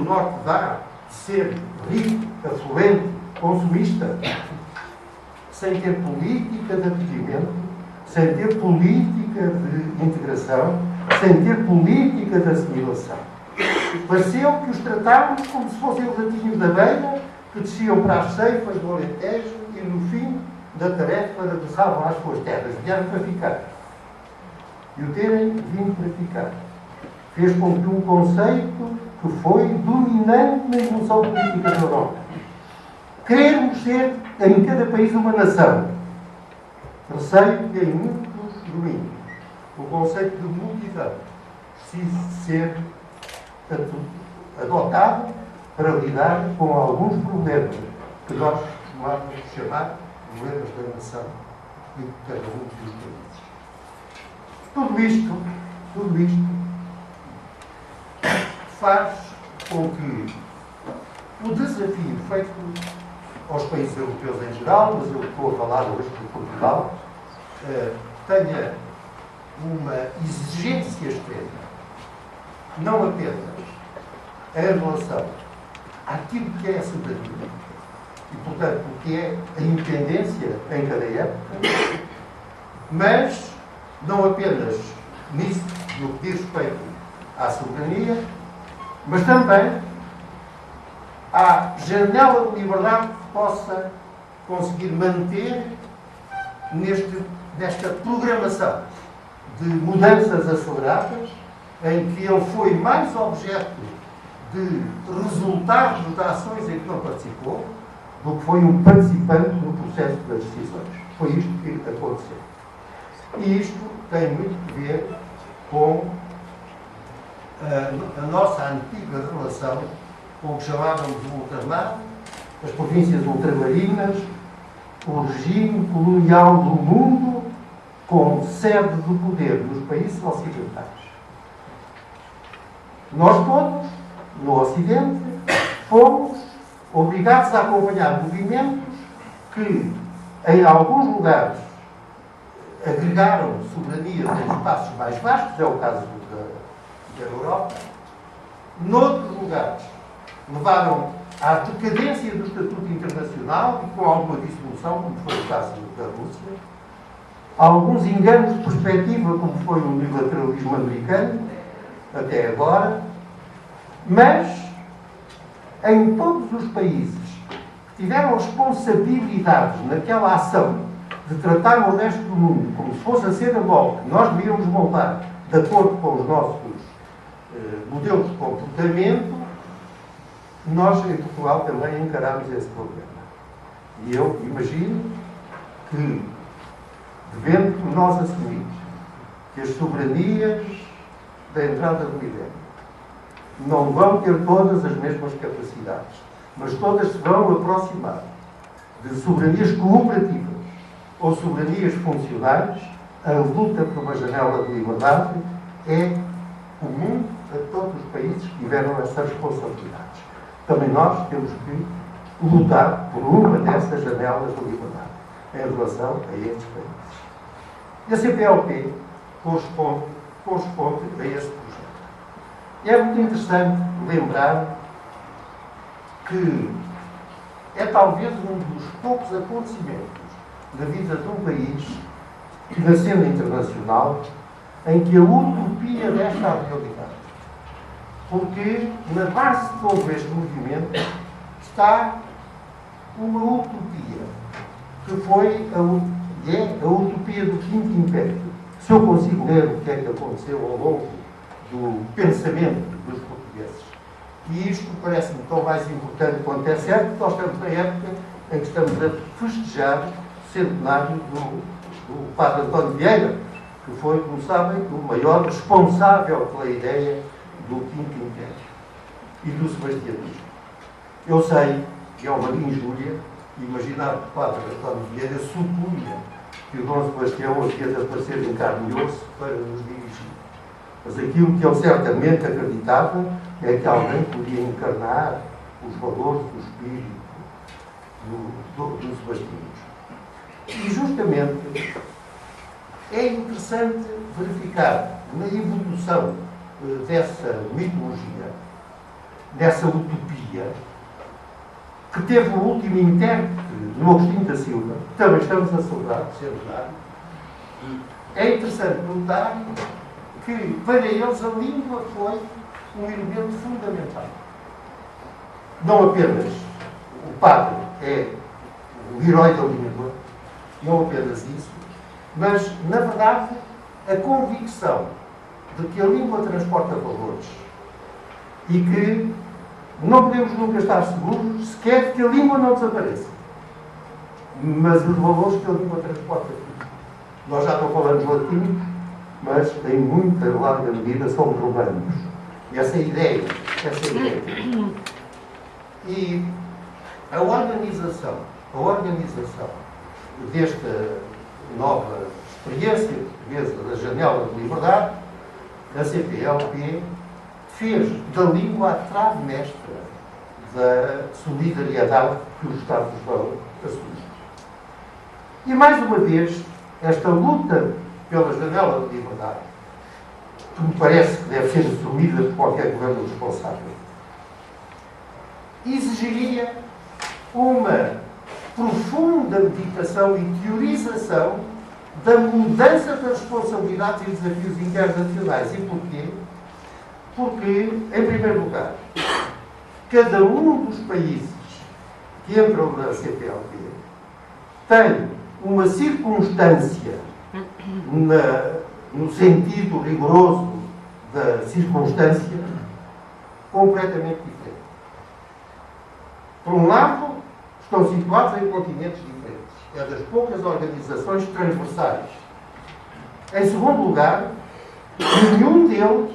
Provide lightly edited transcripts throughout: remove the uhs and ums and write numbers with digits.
Norte dá de ser rico, afluente, consumista, sem ter política de acolhimento, sem ter política de integração, sem ter política de assimilação. Pareceu que os tratávamos como se fossem os ratinhos da beira que desciam para as ceifas do Alentejo e, no fim da tarefa, regressavam às suas terras. Vieram para ficar. E o terem vindo para ficar fez com que um conceito que foi dominante na evolução política da Europa, queremos ser em cada país uma nação, receio que em muitos domínios o conceito de multidão precise ser adotado para lidar com alguns problemas que nós costumamos chamar problemas da nação e de cada um dos países. Tudo isto faz com que o desafio feito aos países europeus em geral, mas eu estou a falar hoje de Portugal, tenha uma exigência extrema, não apenas em relação àquilo que é a soberania e, portanto, o que é a independência em cada época, mas não apenas nisso, no que diz respeito à soberania, mas também à janela de liberdade que possa conseguir manter nesta programação de mudanças aceleradas, em que ele foi mais objeto de resultados de ações em que não participou, do que foi um participante no processo das decisões. Foi isto que aconteceu. E isto tem muito a ver com a nossa antiga relação com o que chamávamos de ultramar, as províncias ultramarinas, o regime colonial do mundo com sede do poder nos países ocidentais. Nós todos, no Ocidente, fomos obrigados a acompanhar movimentos que, em alguns lugares, agregaram soberanias em espaços mais vastos, é o caso da Europa. Noutros lugares, levaram à decadência do estatuto internacional e com alguma dissolução, como foi o caso da Rússia. Alguns enganos de perspectiva, como foi o unilateralismo americano, até agora. Mas, em todos os países que tiveram responsabilidades naquela ação de tratar o resto do mundo como se fosse a ser a volta que nós devíamos montar de acordo com os nossos modelos de comportamento, nós em Portugal também encaramos esse problema. E eu imagino que, devendo nós assumir que as soberanias da entrada do milênio não vão ter todas as mesmas capacidades, mas todas se vão aproximar de soberanias cooperativas ou soberanias funcionais, a luta por uma janela de liberdade é comum a todos os países que tiveram essas responsabilidades. Também nós temos que lutar por uma dessas janelas de liberdade em relação a estes países. E a CPLP corresponde a esse projeto. E é muito interessante lembrar que é talvez um dos poucos acontecimentos da vida de um país, na cena internacional, em que a utopia desta à realidade. Porque na base de todo este movimento está uma utopia, que foi a utopia do Quinto Império. Se eu consigo ler o que é que aconteceu ao longo do pensamento dos portugueses. E isto parece-me tão mais importante quanto é certo, que nós estamos na época em que estamos a festejar o centenário do Padre António Vieira, que foi, como sabem, o maior responsável pela ideia do Quinto Império e do sebastianismo. Eu sei que é uma injúria imaginar que o Padre António Vieira supunha que o Dom Sebastião havia de aparecer em carne e osso para nos dirigir. Mas aquilo que ele certamente acreditava é que alguém podia encarnar os valores do espírito do sebastianismo. E justamente é interessante verificar na evolução dessa mitologia dessa utopia, que teve o último intérprete no Agostinho da Silva, que também estamos a saudar, de ser verdade. É interessante notar que, para eles, a língua foi um elemento fundamental. Não apenas o padre é o herói da língua, não apenas isso, mas, na verdade, a convicção de que a língua transporta valores e que não podemos nunca estar seguros sequer que a língua não desapareça, mas os valores que a língua transporta. Nós já não falamos latim, mas em muita larga medida somos romanos. E essa ideia. E a organização desta nova experiência portuguesa da janela de liberdade, a CPLP, fez da língua a trave mestra da solidariedade que os Estados vão assumir. E, mais uma vez, esta luta pela janela de liberdade, que me parece que deve ser assumida por qualquer governo responsável, exigiria uma profunda meditação e teorização da mudança das responsabilidades e desafios internacionais. E porquê? Porque, em primeiro lugar, cada um dos países que entram na CPLP tem uma circunstância, no sentido rigoroso da circunstância, completamente diferente. Por um lado, estão situados em continentes diferentes. É das poucas organizações transversais. Em segundo lugar, nenhum deles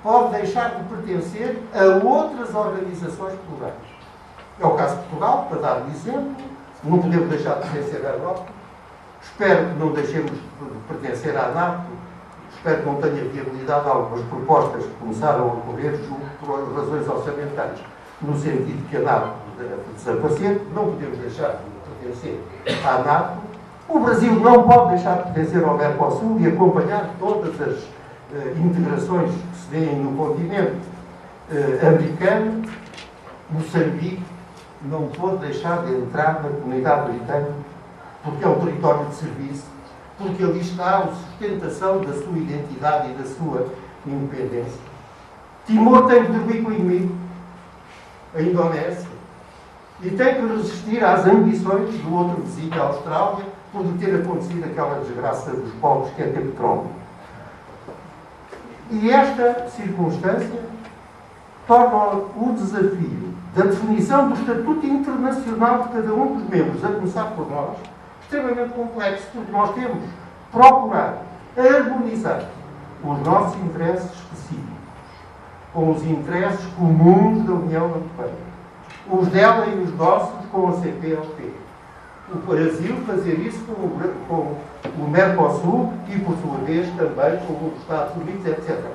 pode deixar de pertencer a outras organizações plurais. É o caso de Portugal, para dar um exemplo. Não podemos deixar de pertencer à Europa. Espero que não deixemos de pertencer à NATO. Espero que não tenha viabilidade algumas propostas que começaram a ocorrer por razões orçamentais, no sentido de que a NATO deve desaparecer. Não podemos deixar de pertencer à NATO. O Brasil não pode deixar de pertencer ao Mercosul e acompanhar todas as integrações que se vêem no continente americano. Moçambique não pode deixar de entrar na comunidade britânica, porque é um território de serviço, porque ali está a sustentação da sua identidade e da sua independência. Timor tem que dormir com o inimigo, a Indonésia, e tem que resistir às ambições do outro vizinho, a Austrália, por ter acontecido aquela desgraça dos povos que é ter petróleo. E esta circunstância torna o desafio da definição do estatuto internacional de cada um dos membros, a começar por nós, extremamente complexo, porque nós temos que procurar harmonizar os nossos interesses específicos com os interesses comuns da União Europeia, os dela e os nossos com a CPLP. O Brasil fazer isso com o Mercosul e, por sua vez, também com os Estados Unidos, etc.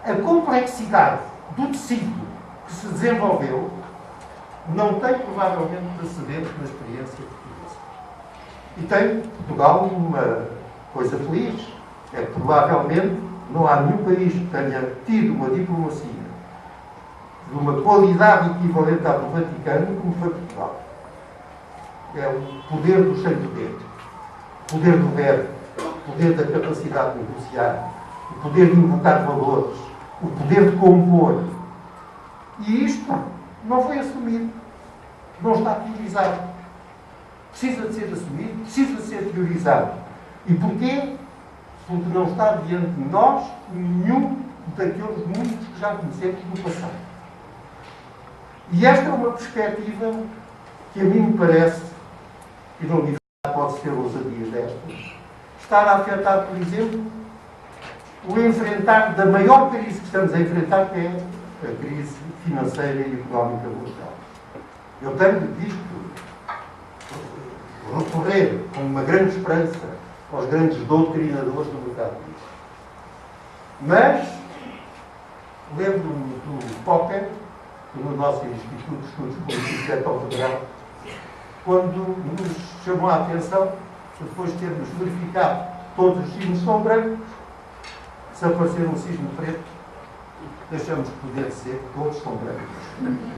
A complexidade do tecido que se desenvolveu não tem, provavelmente, precedentes na experiência portuguesa. E tem, Portugal, uma coisa feliz. É que, provavelmente, não há nenhum país que tenha tido uma diplomacia de uma qualidade equivalente à do Vaticano como foi Portugal. É o poder do sem poder. O poder do verbo, o poder da capacidade de negociar, o poder de invocar valores, o poder de compor. E isto não foi assumido. Não está teorizado. Precisa de ser assumido, precisa de ser teorizado. E porquê? Porque não está diante de nós nenhum daqueles mundos que já conhecemos no passado. E esta é uma perspectiva que a mim me parece, e não digo que pode ser ousadia destas, estar a afetar, por exemplo, o enfrentar da maior crise que estamos a enfrentar, que é a crise financeira e económica global. Eu tenho visto recorrer com uma grande esperança aos grandes doutrinadores do mercado. Mas lembro-me do Popper, no nosso Instituto de Estudos Políticos Eton Federal, quando nos chamou a atenção, depois de termos verificado todos os signos são brancos, se aparecer um cisne preto, deixamos de poder ser, todos são brancos.